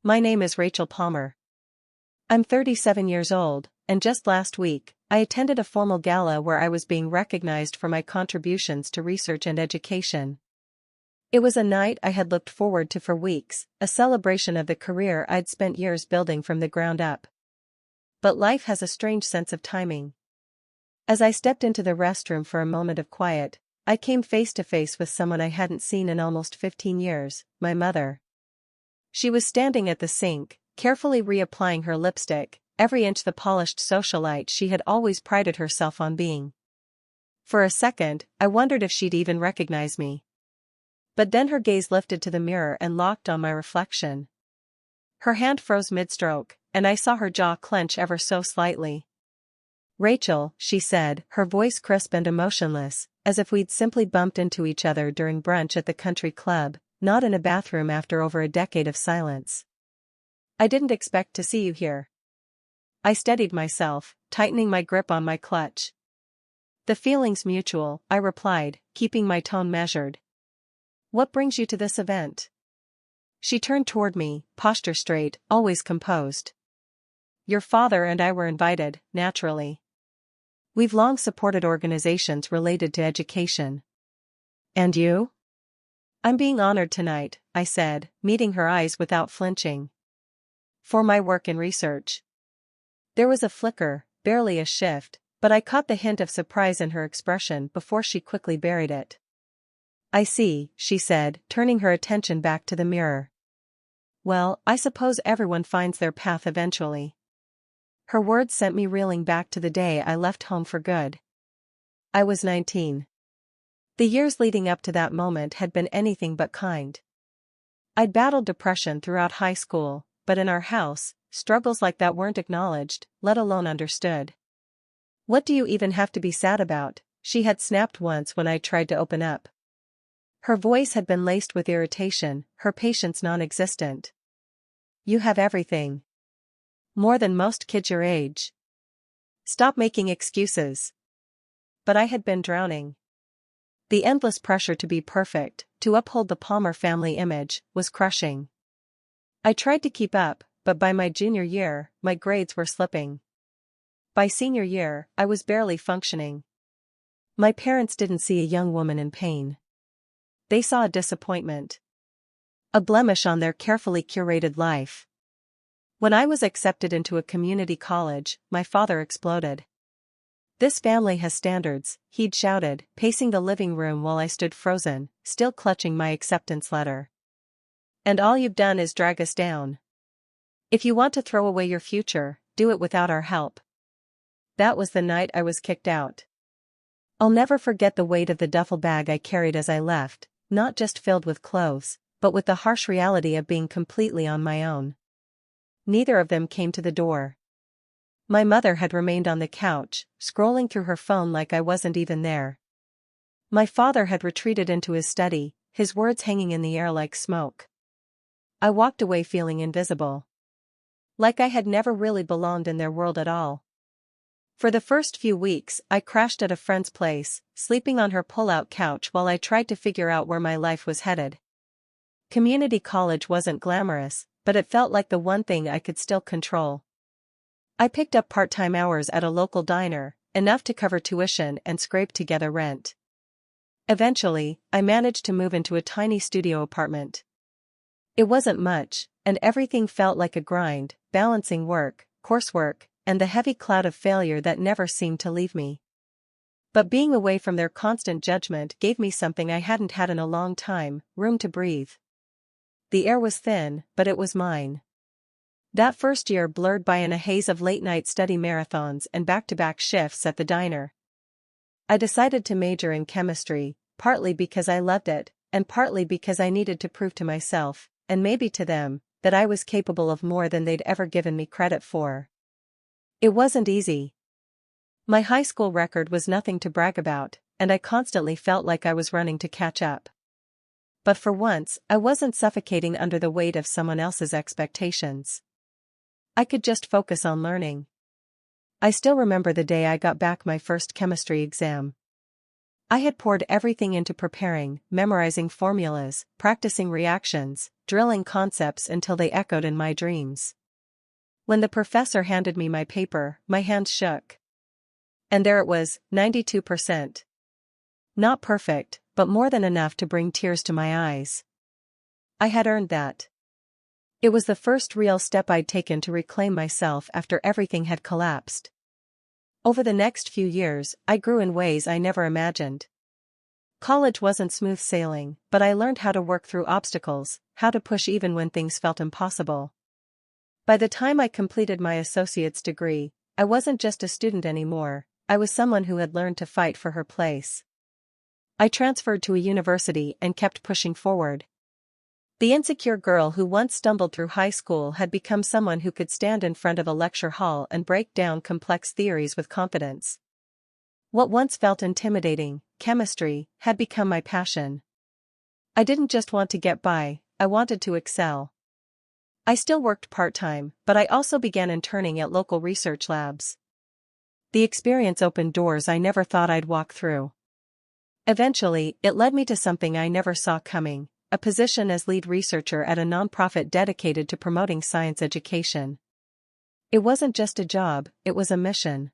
My name is Rachel Palmer. I'm 37 years old, and just last week, I attended a formal gala where I was being recognized for my contributions to research and education. It was a night I had looked forward to for weeks, a celebration of the career I'd spent years building from the ground up. But life has a strange sense of timing. As I stepped into the restroom for a moment of quiet, I came face to face with someone I hadn't seen in almost 15 years, my mother. She was standing at the sink, carefully reapplying her lipstick, every inch the polished socialite she had always prided herself on being. For a second, I wondered if she'd even recognize me. But then her gaze lifted to the mirror and locked on my reflection. Her hand froze mid-stroke, and I saw her jaw clench ever so slightly. "Rachel," she said, her voice crisp and emotionless, as if we'd simply bumped into each other during brunch at the country club, not in a bathroom after over a decade of silence. "I didn't expect to see you here." I steadied myself, tightening my grip on my clutch. "The feeling's mutual," I replied, keeping my tone measured. "What brings you to this event?" She turned toward me, posture straight, always composed. "Your father and I were invited, naturally. We've long supported organizations related to education." "And you?" "I'm being honored tonight," I said, meeting her eyes without flinching. "For my work in research." There was a flicker, barely a shift, but I caught the hint of surprise in her expression before she quickly buried it. "I see," she said, turning her attention back to the mirror. "Well, I suppose everyone finds their path eventually." Her words sent me reeling back to the day I left home for good. I was 19. The years leading up to that moment had been anything but kind. I'd battled depression throughout high school, but in our house, struggles like that weren't acknowledged, let alone understood. "What do you even have to be sad about?" she had snapped once when I tried to open up. Her voice had been laced with irritation, her patience non-existent. "You have everything. More than most kids your age. Stop making excuses." But I had been drowning. The endless pressure to be perfect, to uphold the Palmer family image, was crushing. I tried to keep up, but by my junior year, my grades were slipping. By senior year, I was barely functioning. My parents didn't see a young woman in pain. They saw a disappointment. A blemish on their carefully curated life. When I was accepted into a community college, my father exploded. "This family has standards," he'd shouted, pacing the living room while I stood frozen, still clutching my acceptance letter. "And all you've done is drag us down. If you want to throw away your future, do it without our help." That was the night I was kicked out. I'll never forget the weight of the duffel bag I carried as I left, not just filled with clothes, but with the harsh reality of being completely on my own. Neither of them came to the door. My mother had remained on the couch, scrolling through her phone like I wasn't even there. My father had retreated into his study, his words hanging in the air like smoke. I walked away feeling invisible. Like I had never really belonged in their world at all. For the first few weeks, I crashed at a friend's place, sleeping on her pull-out couch while I tried to figure out where my life was headed. Community college wasn't glamorous, but it felt like the one thing I could still control. I picked up part-time hours at a local diner, enough to cover tuition and scrape together rent. Eventually, I managed to move into a tiny studio apartment. It wasn't much, and everything felt like a grind, balancing work, coursework, and the heavy cloud of failure that never seemed to leave me. But being away from their constant judgment gave me something I hadn't had in a long time: room to breathe. The air was thin, but it was mine. That first year blurred by in a haze of late-night study marathons and back-to-back shifts at the diner. I decided to major in chemistry, partly because I loved it, and partly because I needed to prove to myself, and maybe to them, that I was capable of more than they'd ever given me credit for. It wasn't easy. My high school record was nothing to brag about, and I constantly felt like I was running to catch up. But for once, I wasn't suffocating under the weight of someone else's expectations. I could just focus on learning. I still remember the day I got back my first chemistry exam. I had poured everything into preparing, memorizing formulas, practicing reactions, drilling concepts until they echoed in my dreams. When the professor handed me my paper, my hands shook. And there it was, 92%. Not perfect, but more than enough to bring tears to my eyes. I had earned that. It was the first real step I'd taken to reclaim myself after everything had collapsed. Over the next few years, I grew in ways I never imagined. College wasn't smooth sailing, but I learned how to work through obstacles, how to push even when things felt impossible. By the time I completed my associate's degree, I wasn't just a student anymore, I was someone who had learned to fight for her place. I transferred to a university and kept pushing forward. The insecure girl who once stumbled through high school had become someone who could stand in front of a lecture hall and break down complex theories with confidence. What once felt intimidating, chemistry, had become my passion. I didn't just want to get by, I wanted to excel. I still worked part-time, but I also began interning at local research labs. The experience opened doors I never thought I'd walk through. Eventually, it led me to something I never saw coming, a position as lead researcher at a nonprofit dedicated to promoting science education. It wasn't just a job, it was a mission.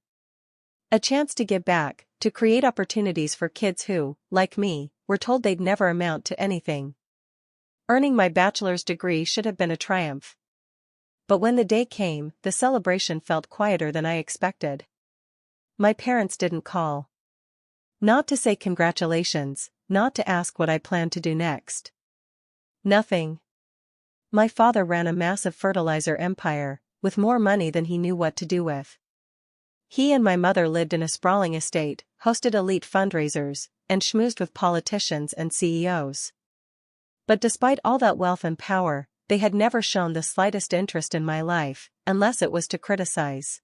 A chance to give back, to create opportunities for kids who, like me, were told they'd never amount to anything. Earning my bachelor's degree should have been a triumph. But when the day came, the celebration felt quieter than I expected. My parents didn't call. Not to say congratulations, not to ask what I planned to do next. Nothing. My father ran a massive fertilizer empire, with more money than he knew what to do with. He and my mother lived in a sprawling estate, hosted elite fundraisers, and schmoozed with politicians and CEOs. But despite all that wealth and power, they had never shown the slightest interest in my life, unless it was to criticize.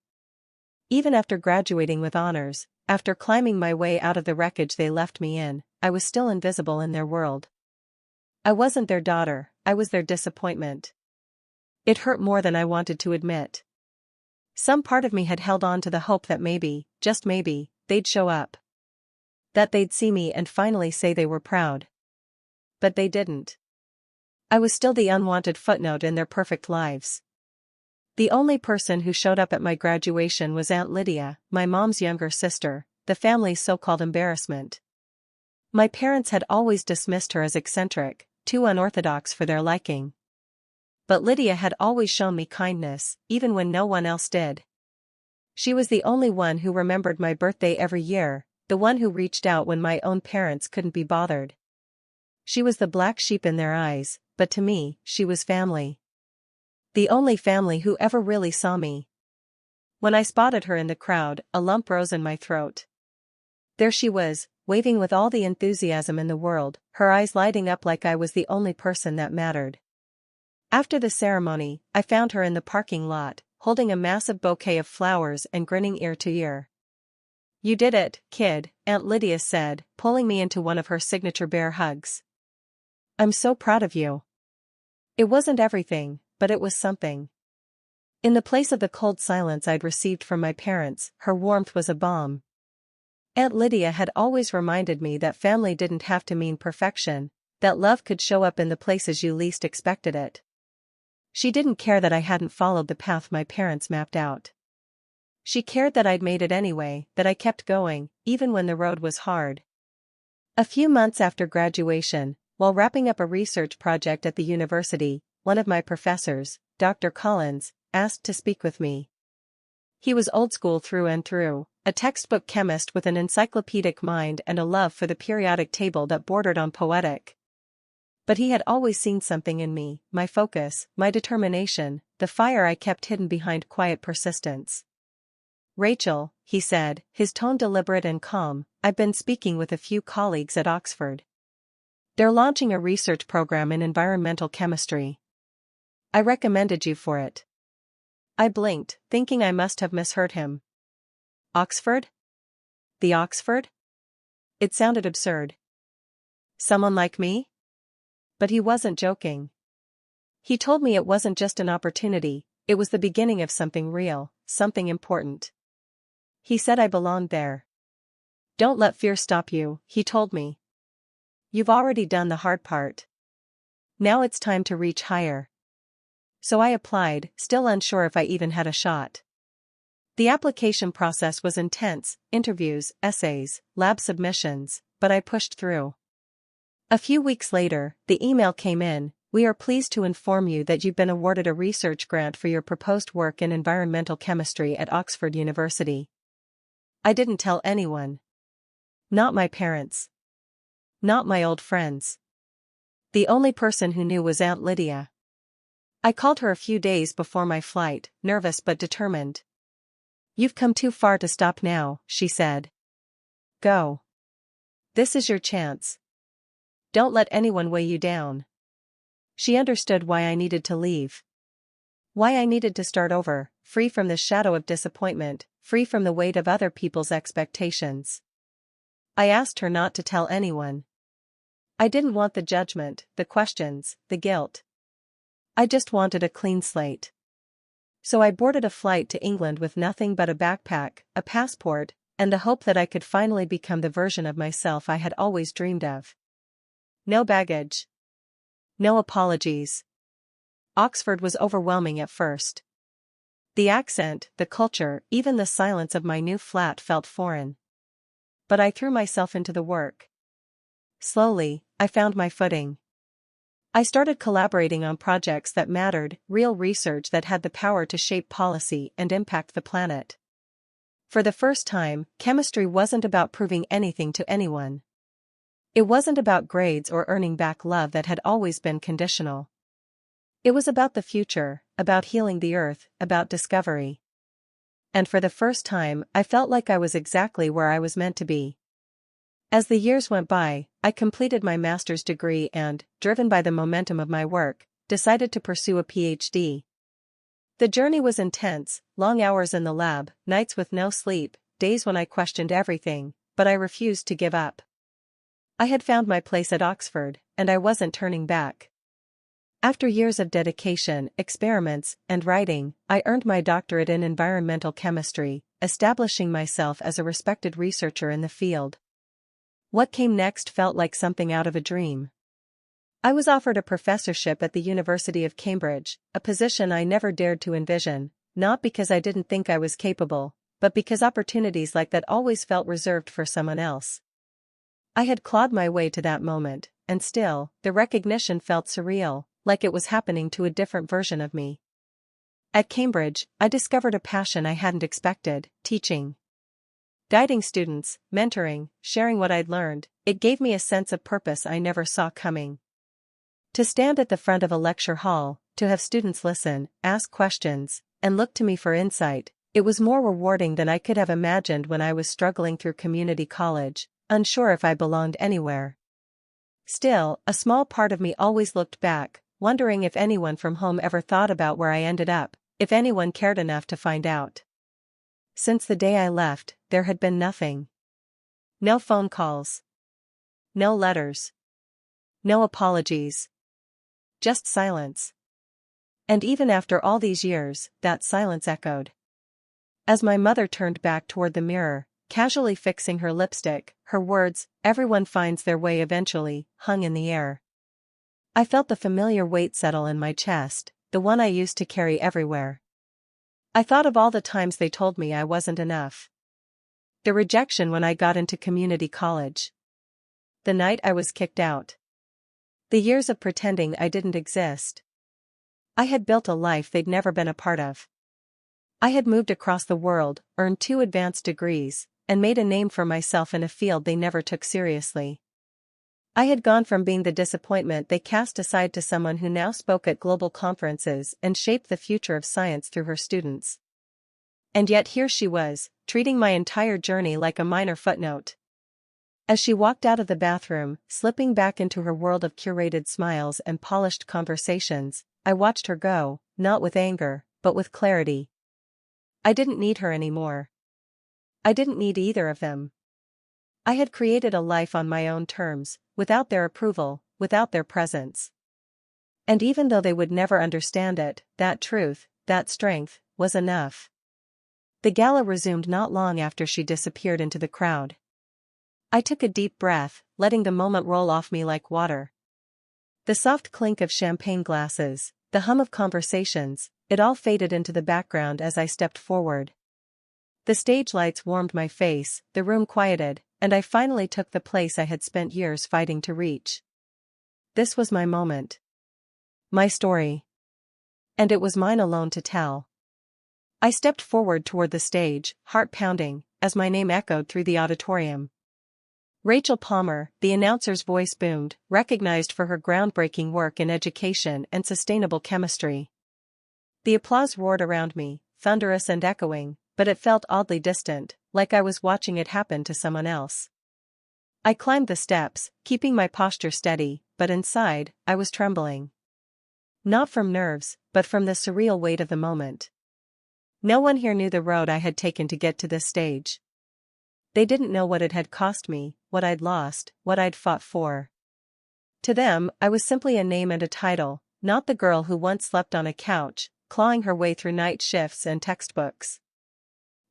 Even after graduating with honors, after climbing my way out of the wreckage they left me in, I was still invisible in their world. I wasn't their daughter, I was their disappointment. It hurt more than I wanted to admit. Some part of me had held on to the hope that maybe, just maybe, they'd show up. That they'd see me and finally say they were proud. But they didn't. I was still the unwanted footnote in their perfect lives. The only person who showed up at my graduation was Aunt Lydia, my mom's younger sister, the family's so-called embarrassment. My parents had always dismissed her as eccentric, too unorthodox for their liking. But Lydia had always shown me kindness, even when no one else did. She was the only one who remembered my birthday every year, the one who reached out when my own parents couldn't be bothered. She was the black sheep in their eyes, but to me, she was family. The only family who ever really saw me. When I spotted her in the crowd, a lump rose in my throat. There she was, waving with all the enthusiasm in the world, her eyes lighting up like I was the only person that mattered. After the ceremony, I found her in the parking lot, holding a massive bouquet of flowers and grinning ear to ear. "You did it, kid," Aunt Lydia said, pulling me into one of her signature bear hugs. "I'm so proud of you." It wasn't everything, but it was something. In the place of the cold silence I'd received from my parents, her warmth was a balm. Aunt Lydia had always reminded me that family didn't have to mean perfection, that love could show up in the places you least expected it. She didn't care that I hadn't followed the path my parents mapped out. She cared that I'd made it anyway, that I kept going, even when the road was hard. A few months after graduation, while wrapping up a research project at the university, one of my professors, Dr. Collins, asked to speak with me. He was old school through and through, a textbook chemist with an encyclopedic mind and a love for the periodic table that bordered on poetic. But he had always seen something in me, my focus, my determination, the fire I kept hidden behind quiet persistence. "Rachel," he said, his tone deliberate and calm, "I've been speaking with a few colleagues at Oxford. They're launching a research program in environmental chemistry. I recommended you for it." I blinked, thinking I must have misheard him. Oxford? The Oxford? It sounded absurd. Someone like me? But he wasn't joking. He told me it wasn't just an opportunity, it was the beginning of something real, something important. He said I belonged there. "Don't let fear stop you," he told me. "You've already done the hard part." Now it's time to reach higher. So I applied, still unsure if I even had a shot. The application process was intense: interviews, essays, lab submissions, but I pushed through. A few weeks later, the email came in: "We are pleased to inform you that you've been awarded a research grant for your proposed work in environmental chemistry at Oxford University." I didn't tell anyone. Not my parents. Not my old friends. The only person who knew was Aunt Lydia. I called her a few days before my flight, nervous but determined. "You've come too far to stop now," she said. "Go. This is your chance. Don't let anyone weigh you down." She understood why I needed to leave. Why I needed to start over, free from the shadow of disappointment, free from the weight of other people's expectations. I asked her not to tell anyone. I didn't want the judgment, the questions, the guilt. I just wanted a clean slate. So I boarded a flight to England with nothing but a backpack, a passport, and the hope that I could finally become the version of myself I had always dreamed of. No baggage. No apologies. Oxford was overwhelming at first. The accent, the culture, even the silence of my new flat felt foreign. But I threw myself into the work. Slowly, I found my footing. I started collaborating on projects that mattered, real research that had the power to shape policy and impact the planet. For the first time, chemistry wasn't about proving anything to anyone. It wasn't about grades or earning back love that had always been conditional. It was about the future, about healing the earth, about discovery. And for the first time, I felt like I was exactly where I was meant to be. As the years went by, I completed my master's degree and, driven by the momentum of my work, decided to pursue a PhD. The journey was intense: long hours in the lab, nights with no sleep, days when I questioned everything, but I refused to give up. I had found my place at Oxford, and I wasn't turning back. After years of dedication, experiments, and writing, I earned my doctorate in environmental chemistry, establishing myself as a respected researcher in the field. What came next felt like something out of a dream. I was offered a professorship at the University of Cambridge, a position I never dared to envision, not because I didn't think I was capable, but because opportunities like that always felt reserved for someone else. I had clawed my way to that moment, and still, the recognition felt surreal, like it was happening to a different version of me. At Cambridge, I discovered a passion I hadn't expected: teaching. Guiding students, mentoring, sharing what I'd learned, it gave me a sense of purpose I never saw coming. To stand at the front of a lecture hall, to have students listen, ask questions, and look to me for insight, it was more rewarding than I could have imagined when I was struggling through community college, unsure if I belonged anywhere. Still, a small part of me always looked back, wondering if anyone from home ever thought about where I ended up, if anyone cared enough to find out. Since the day I left, there had been nothing. No phone calls. No letters. No apologies. Just silence. And even after all these years, that silence echoed. As my mother turned back toward the mirror, casually fixing her lipstick, her words, "Everyone finds their way eventually," hung in the air. I felt the familiar weight settle in my chest, the one I used to carry everywhere. I thought of all the times they told me I wasn't enough. The rejection when I got into community college. The night I was kicked out. The years of pretending I didn't exist. I had built a life they'd never been a part of. I had moved across the world, earned 2 advanced degrees, and made a name for myself in a field they never took seriously. I had gone from being the disappointment they cast aside to someone who now spoke at global conferences and shaped the future of science through her students. And yet here she was, treating my entire journey like a minor footnote. As she walked out of the bathroom, slipping back into her world of curated smiles and polished conversations, I watched her go, not with anger, but with clarity. I didn't need her anymore. I didn't need either of them. I had created a life on my own terms, without their approval, without their presence. And even though they would never understand it, that truth, that strength, was enough. The gala resumed not long after she disappeared into the crowd. I took a deep breath, letting the moment roll off me like water. The soft clink of champagne glasses, the hum of conversations, it all faded into the background as I stepped forward. The stage lights warmed my face, the room quieted, and I finally took the place I had spent years fighting to reach. This was my moment. My story. And it was mine alone to tell. I stepped forward toward the stage, heart pounding, as my name echoed through the auditorium. Rachel Palmer, the announcer's voice boomed, recognized for her groundbreaking work in education and sustainable chemistry. The applause roared around me, thunderous and echoing, but it felt oddly distant, like I was watching it happen to someone else. I climbed the steps, keeping my posture steady, but inside, I was trembling. Not from nerves, but from the surreal weight of the moment. No one here knew the road I had taken to get to this stage. They didn't know what it had cost me, what I'd lost, what I'd fought for. To them, I was simply a name and a title, not the girl who once slept on a couch, clawing her way through night shifts and textbooks.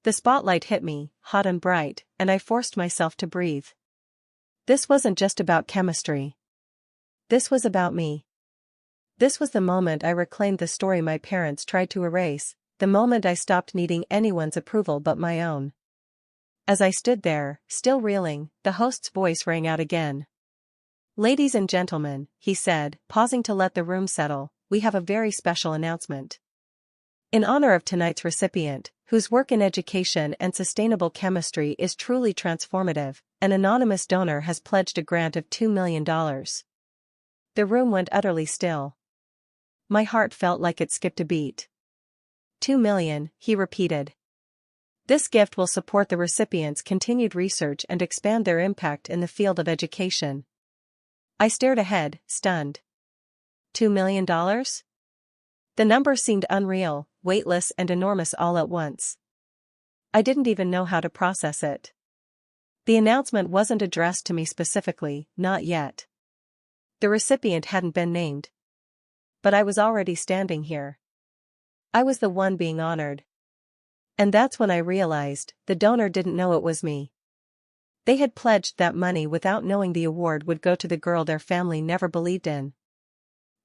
The spotlight hit me, hot and bright, and I forced myself to breathe. This wasn't just about chemistry. This was about me. This was the moment I reclaimed the story my parents tried to erase, the moment I stopped needing anyone's approval but my own. As I stood there, still reeling, the host's voice rang out again. "Ladies and gentlemen," he said, pausing to let the room settle, "we have a very special announcement. In honor of tonight's recipient, whose work in education and sustainable chemistry is truly transformative, an anonymous donor has pledged a grant of $2 million. The room went utterly still. My heart felt like it skipped a beat. $2 million, he repeated. This gift will support the recipient's continued research and expand their impact in the field of education. I stared ahead, stunned. $2 million? The number seemed unreal, weightless and enormous all at once. I didn't even know how to process it. The announcement wasn't addressed to me specifically, not yet. The recipient hadn't been named. But I was already standing here. I was the one being honored. And that's when I realized, the donor didn't know it was me. They had pledged that money without knowing the award would go to the girl their family never believed in.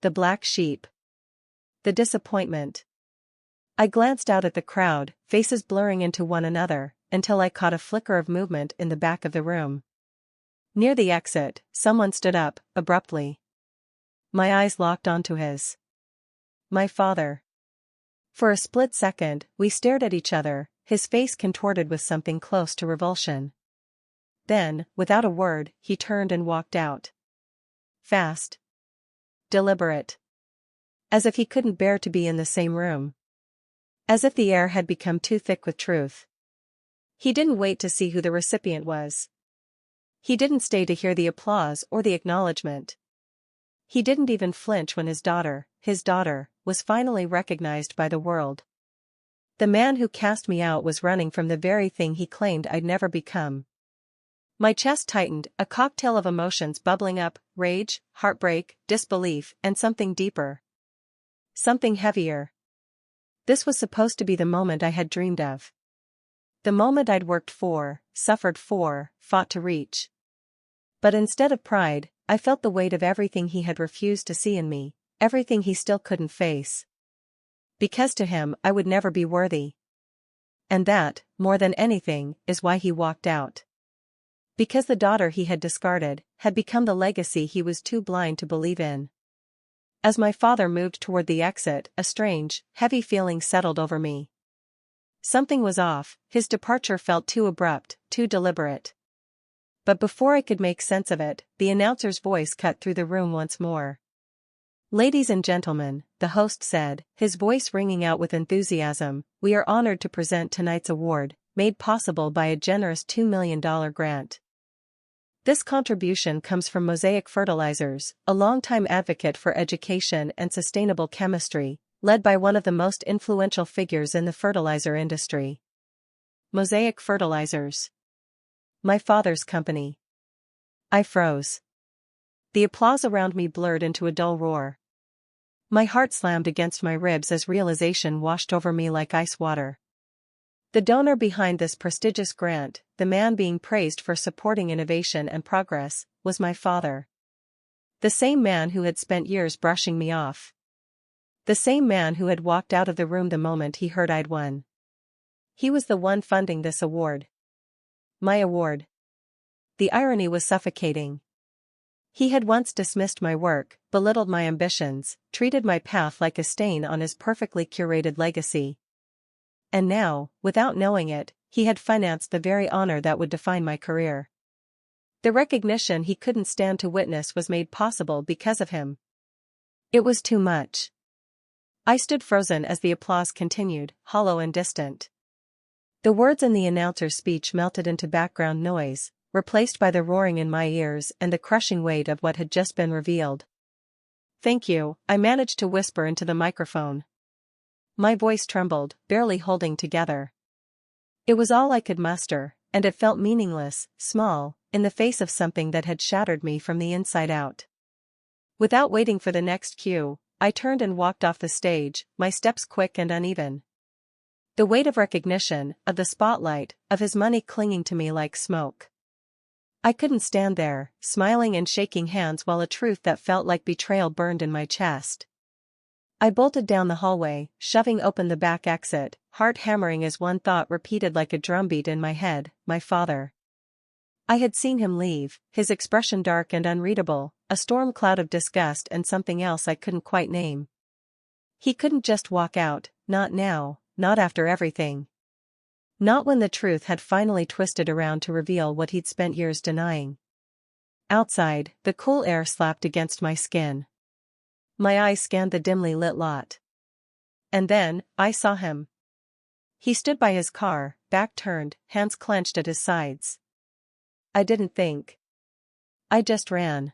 The black sheep. The disappointment. I glanced out at the crowd, faces blurring into one another, until I caught a flicker of movement in the back of the room. Near the exit, someone stood up, abruptly. My eyes locked onto his. My father. For a split second, we stared at each other, his face contorted with something close to revulsion. Then, without a word, he turned and walked out. Fast. Deliberate. As if he couldn't bear to be in the same room. As if the air had become too thick with truth. He didn't wait to see who the recipient was. He didn't stay to hear the applause or the acknowledgement. He didn't even flinch when his daughter, was finally recognized by the world. The man who cast me out was running from the very thing he claimed I'd never become. My chest tightened, a cocktail of emotions bubbling up, rage, heartbreak, disbelief, and something deeper. Something heavier. This was supposed to be the moment I had dreamed of. The moment I'd worked for, suffered for, fought to reach. But instead of pride, I felt the weight of everything he had refused to see in me, everything he still couldn't face. Because to him I would never be worthy. And that, more than anything, is why he walked out. Because the daughter he had discarded, had become the legacy he was too blind to believe in. As my father moved toward the exit, a strange, heavy feeling settled over me. Something was off, his departure felt too abrupt, too deliberate. But before I could make sense of it, the announcer's voice cut through the room once more. "Ladies and gentlemen," the host said, his voice ringing out with enthusiasm, "we are honored to present tonight's award, made possible by a generous $2 million grant. This contribution comes from Mosaic Fertilizers, a longtime advocate for education and sustainable chemistry, led by one of the most influential figures in the fertilizer industry. Mosaic Fertilizers. My father's company." I froze. The applause around me blurred into a dull roar. My heart slammed against my ribs as realization washed over me like ice water. The donor behind this prestigious grant, the man being praised for supporting innovation and progress, was my father. The same man who had spent years brushing me off. The same man who had walked out of the room the moment he heard I'd won. He was the one funding this award. My award. The irony was suffocating. He had once dismissed my work, belittled my ambitions, treated my path like a stain on his perfectly curated legacy. And now, without knowing it, he had financed the very honor that would define my career. The recognition he couldn't stand to witness was made possible because of him. It was too much. I stood frozen as the applause continued, hollow and distant. The words in the announcer's speech melted into background noise, replaced by the roaring in my ears and the crushing weight of what had just been revealed. "Thank you," I managed to whisper into the microphone. My voice trembled, barely holding together. It was all I could muster, and it felt meaningless, small, in the face of something that had shattered me from the inside out. Without waiting for the next cue, I turned and walked off the stage, my steps quick and uneven. The weight of recognition, of the spotlight, of his money clinging to me like smoke. I couldn't stand there, smiling and shaking hands while a truth that felt like betrayal burned in my chest. I bolted down the hallway, shoving open the back exit, heart hammering as one thought repeated like a drumbeat in my head: my father. I had seen him leave, his expression dark and unreadable, a storm cloud of disgust and something else I couldn't quite name. He couldn't just walk out, not now, not after everything. Not when the truth had finally twisted around to reveal what he'd spent years denying. Outside, the cool air slapped against my skin. My eyes scanned the dimly lit lot. And then, I saw him. He stood by his car, back turned, hands clenched at his sides. I didn't think. I just ran.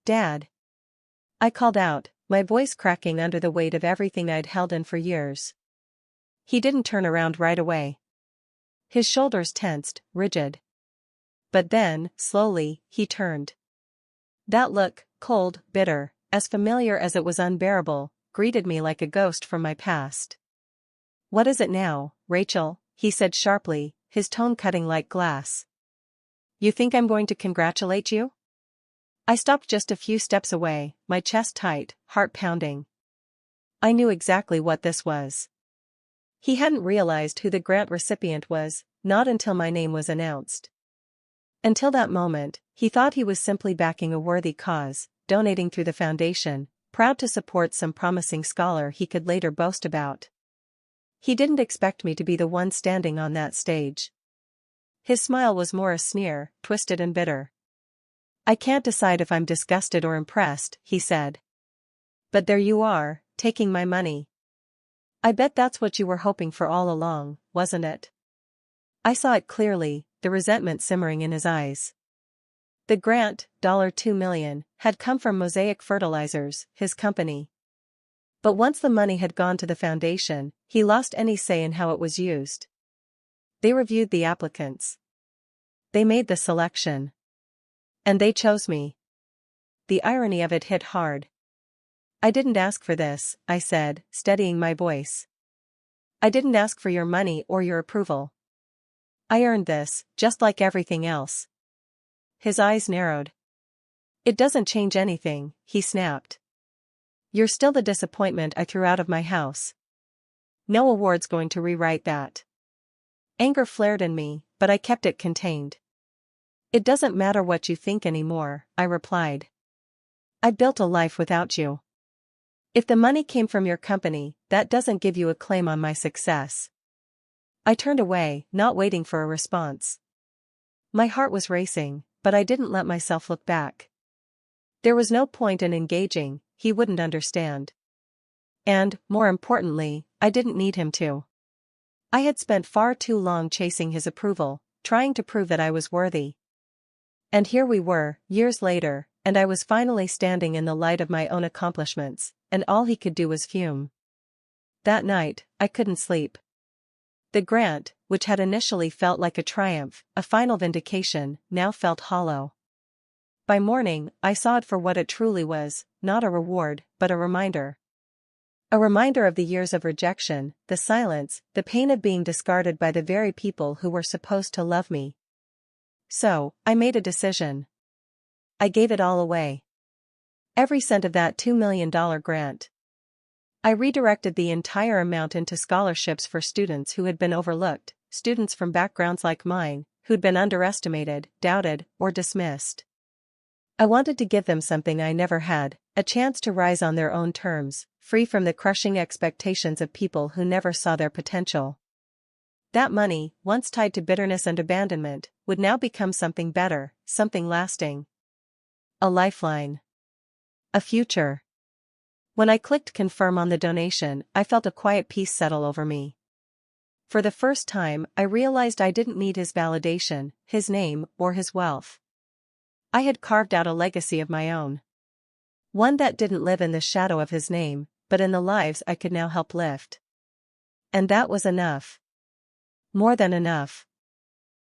"Dad." I called out, my voice cracking under the weight of everything I'd held in for years. He didn't turn around right away. His shoulders tensed, rigid. But then, slowly, he turned. That look, cold, bitter, as familiar as it was unbearable, greeted me like a ghost from my past. "What is it now, Rachel?" he said sharply, his tone cutting like glass. "You think I'm going to congratulate you?" I stopped just a few steps away, my chest tight, heart pounding. I knew exactly what this was. He hadn't realized who the grant recipient was, not until my name was announced. Until that moment, he thought he was simply backing a worthy cause, donating through the foundation, proud to support some promising scholar he could later boast about. He didn't expect me to be the one standing on that stage. His smile was more a sneer, twisted and bitter. "I can't decide if I'm disgusted or impressed," he said. "But there you are, taking my money. I bet that's what you were hoping for all along, wasn't it?" I saw it clearly, the resentment simmering in his eyes. The grant, $2 million, had come from Mosaic Fertilizers, his company. But once the money had gone to the foundation, he lost any say in how it was used. They reviewed the applicants. They made the selection. And they chose me. The irony of it hit hard. "I didn't ask for this," I said, steadying my voice. "I didn't ask for your money or your approval. I earned this, just like everything else." His eyes narrowed. "It doesn't change anything," he snapped. "You're still the disappointment I threw out of my house. No award's going to rewrite that." Anger flared in me, but I kept it contained. "It doesn't matter what you think anymore," I replied. "I built a life without you. If the money came from your company, that doesn't give you a claim on my success." I turned away, not waiting for a response. My heart was racing, but I didn't let myself look back. There was no point in engaging, he wouldn't understand. And, more importantly, I didn't need him to. I had spent far too long chasing his approval, trying to prove that I was worthy. And here we were, years later, and I was finally standing in the light of my own accomplishments, and all he could do was fume. That night, I couldn't sleep. The grant, which had initially felt like a triumph, a final vindication, now felt hollow. By morning, I saw it for what it truly was, not a reward, but a reminder. A reminder of the years of rejection, the silence, the pain of being discarded by the very people who were supposed to love me. So, I made a decision. I gave it all away. Every cent of that $2 million grant. I redirected the entire amount into scholarships for students who had been overlooked, students from backgrounds like mine, who'd been underestimated, doubted, or dismissed. I wanted to give them something I never had, a chance to rise on their own terms, free from the crushing expectations of people who never saw their potential. That money, once tied to bitterness and abandonment, would now become something better, something lasting. A lifeline. A future. When I clicked confirm on the donation, I felt a quiet peace settle over me. For the first time, I realized I didn't need his validation, his name, or his wealth. I had carved out a legacy of my own. One that didn't live in the shadow of his name, but in the lives I could now help lift. And that was enough. More than enough.